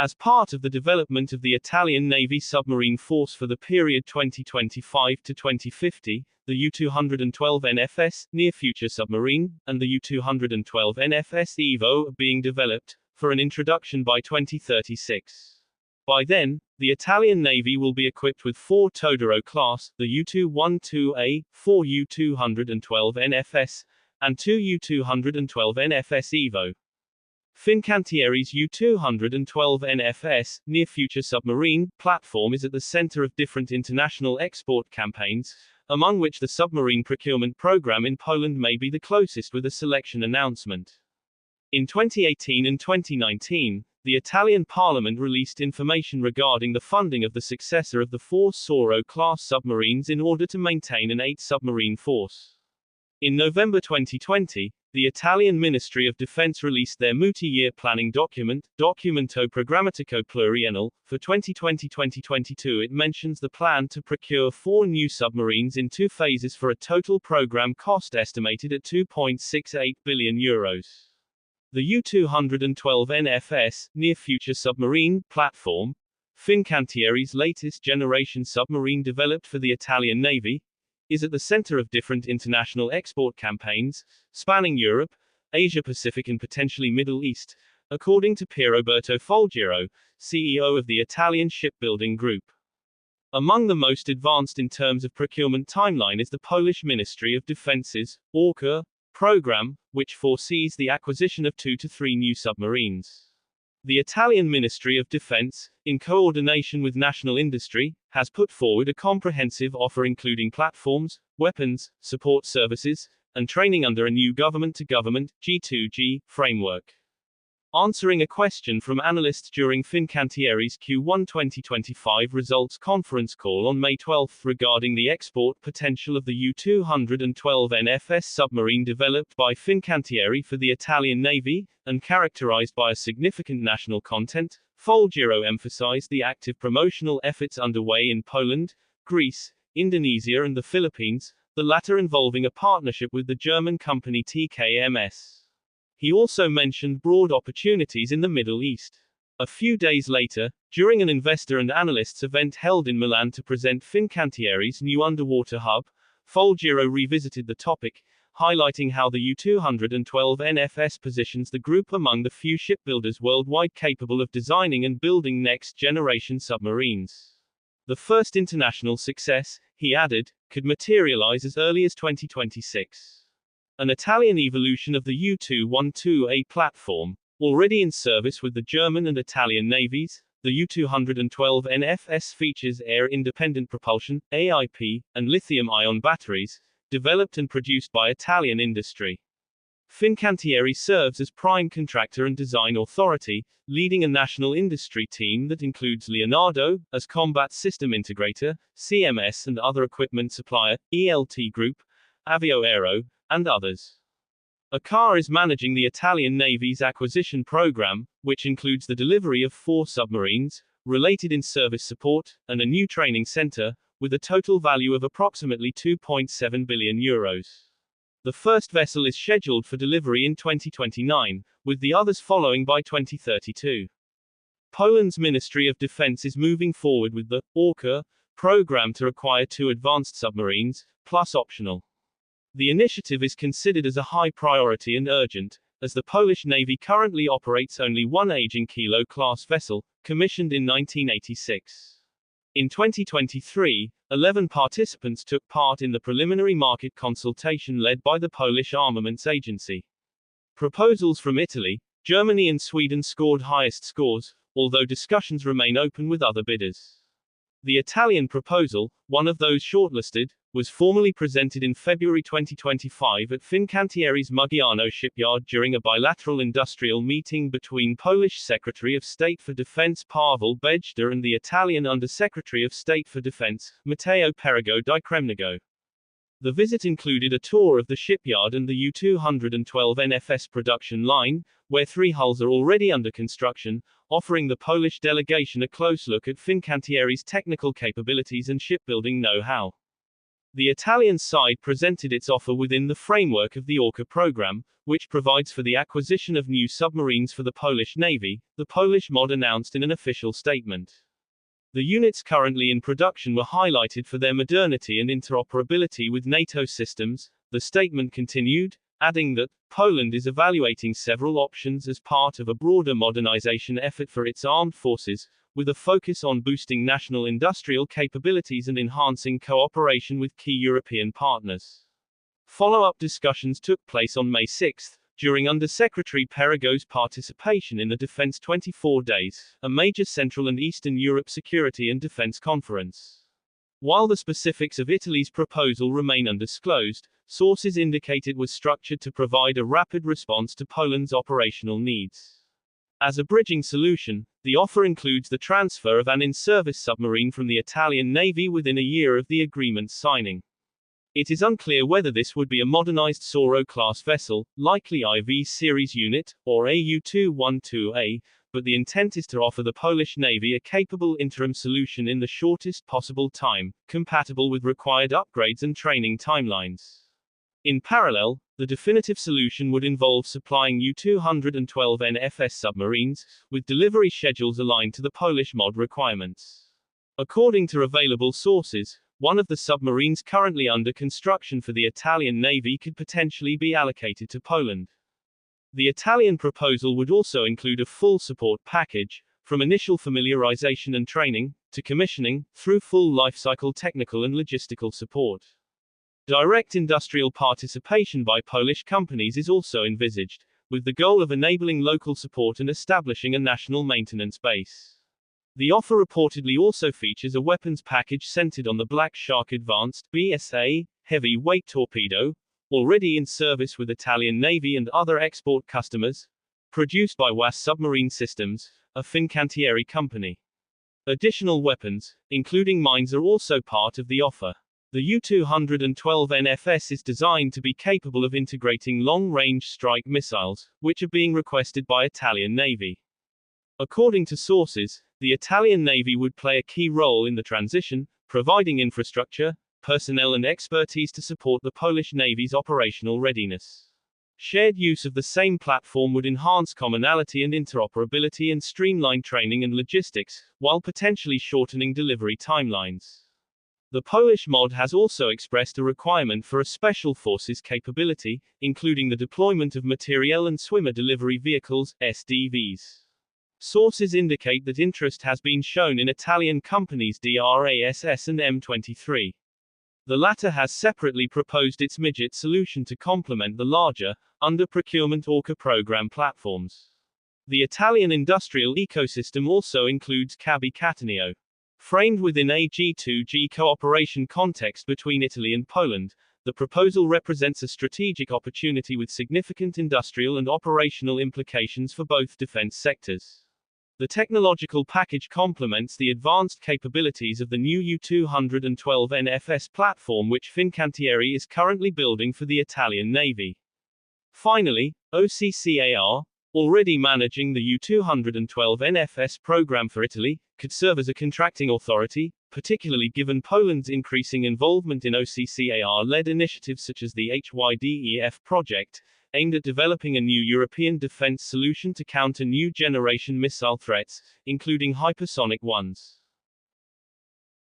As part of the development of the Italian Navy submarine force for the period 2025 to 2050, the U212 NFS, Near Future Submarine, and the U212 NFS EVO are being developed, for an introduction by 2036. By then, the Italian Navy will be equipped with 4 Todaro class, the U212A, 4 U212 NFS, and 2 U212 NFS EVO. Fincantieri's U212 NFS, Near Future Submarine, platform is at the center of different international export campaigns, among which the submarine procurement program in Poland may be the closest with a selection announcement. In 2018 and 2019, the Italian Parliament released information regarding the funding of the successor of the 4 Soro-class submarines in order to maintain an 8-submarine force. In November 2020, the Italian Ministry of Defense released their multi-year planning document, Documento Programmatico Pluriennale, for 2020-2022. It mentions the plan to procure 4 new submarines in 2 phases for a total program cost estimated at €2.68 billion. The U212 NFS, Near Future Submarine, platform, Fincantieri's latest generation submarine developed for the Italian Navy, is at the center of different international export campaigns, spanning Europe, Asia-Pacific and potentially Middle East, according to Pierroberto Folgero, CEO of the Italian shipbuilding group. Among the most advanced in terms of procurement timeline is the Polish Ministry of Defense's Orca program, which foresees the acquisition of 2 to 3 new submarines. The Italian Ministry of Defense, in coordination with national industry, has put forward a comprehensive offer including platforms, weapons, support services, and training under a new government-to-government G2G framework. Answering a question from Analyst during Fincantieri's Q1 2025 results conference call on May 12 regarding the export potential of the U212 NFS submarine developed by Fincantieri for the Italian Navy, and characterized by a significant national content, Folgero emphasized the active promotional efforts underway in Poland, Greece, Indonesia and the Philippines, the latter involving a partnership with the German company TKMS. He also mentioned broad opportunities in the Middle East. A few days later, during an investor and analysts event held in Milan to present Fincantieri's new underwater hub, Folgero revisited the topic, highlighting how the U212 NFS positions the group among the few shipbuilders worldwide capable of designing and building next-generation submarines. The first international success, he added, could materialize as early as 2026. An Italian evolution of the U212A platform, already in service with the German and Italian navies, the U212 NFS features air-independent propulsion, AIP, and lithium-ion batteries, developed and produced by Italian industry. Fincantieri serves as prime contractor and design authority, leading a national industry team that includes Leonardo, as combat system integrator, CMS and other equipment supplier, ELT Group, Avio Aero, and others. ACAR is managing the Italian Navy's acquisition program, which includes the delivery of 4 submarines, related in-service support, and a new training center, with a total value of approximately €2.7 billion. The first vessel is scheduled for delivery in 2029, with the others following by 2032. Poland's Ministry of Defense is moving forward with the Orca program to acquire 2 advanced submarines, plus optional. The initiative is considered as a high priority and urgent, as the Polish Navy currently operates only one Aging Kilo-class vessel, commissioned in 1986. In 2023, 11 participants took part in the preliminary market consultation led by the Polish Armaments Agency. Proposals from Italy, Germany and Sweden scored highest scores, although discussions remain open with other bidders. The Italian proposal, one of those shortlisted, was formally presented in February 2025 at Fincantieri's Muggiano shipyard during a bilateral industrial meeting between Polish Secretary of State for Defense Paweł Bejda and the Italian Under-Secretary of State for Defense, Matteo Perrigo di Cremnigo. The visit included a tour of the shipyard and the U212 NFS production line, where 3 hulls are already under construction, offering the Polish delegation a close look at Fincantieri's technical capabilities and shipbuilding know-how. The Italian side presented its offer within the framework of the Orca program, which provides for the acquisition of new submarines for the Polish Navy, the Polish MOD announced in an official statement. The units currently in production were highlighted for their modernity and interoperability with NATO systems, the statement continued, adding that Poland is evaluating several options as part of a broader modernization effort for its armed forces, with a focus on boosting national industrial capabilities and enhancing cooperation with key European partners. Follow-up discussions took place on May 6, during Undersecretary Perrigo's participation in the Defense 24 Days, a major Central and Eastern Europe security and defense conference. While the specifics of Italy's proposal remain undisclosed, sources indicate it was structured to provide a rapid response to Poland's operational needs. As a bridging solution, the offer includes the transfer of an in-service submarine from the Italian Navy within a year of the agreement's signing. It is unclear whether this would be a modernized Soro-class vessel, likely IV series unit, or a U212A, but the intent is to offer the Polish Navy a capable interim solution in the shortest possible time, compatible with required upgrades and training timelines. In parallel, the definitive solution would involve supplying U212 NFS submarines, with delivery schedules aligned to the Polish MOD requirements. According to available sources, one of the submarines currently under construction for the Italian Navy could potentially be allocated to Poland. The Italian proposal would also include a full support package, from initial familiarization and training, to commissioning, through full lifecycle technical and logistical support. Direct industrial participation by Polish companies is also envisaged, with the goal of enabling local support and establishing a national maintenance base. The offer reportedly also features a weapons package centered on the Black Shark Advanced BSA heavy-weight torpedo, already in service with Italian Navy and other export customers, produced by WAS Submarine Systems, a Fincantieri company. Additional weapons, including mines, are also part of the offer. The U212 NFS is designed to be capable of integrating long-range strike missiles, which are being requested by Italian Navy. According to sources, the Italian Navy would play a key role in the transition, providing infrastructure, personnel and expertise to support the Polish Navy's operational readiness. Shared use of the same platform would enhance commonality and interoperability and streamline training and logistics, while potentially shortening delivery timelines. The Polish MOD has also expressed a requirement for a special forces capability, including the deployment of materiel and swimmer delivery vehicles, SDVs. Sources indicate that interest has been shown in Italian companies DRASS and M23. The latter has separately proposed its midget solution to complement the larger, under-procurement Orca program platforms. The Italian industrial ecosystem also includes Cabi Cataneo. Framed within a G2G cooperation context between Italy and Poland, the proposal represents a strategic opportunity with significant industrial and operational implications for both defense sectors. The technological package complements the advanced capabilities of the new U212 NFS platform, which Fincantieri is currently building for the Italian Navy. Finally, OCCAR, already managing the U212 NFS program for Italy, could serve as a contracting authority, particularly given Poland's increasing involvement in OCCAR-led initiatives such as the HYDEF project, aimed at developing a new European defense solution to counter new generation missile threats, including hypersonic ones.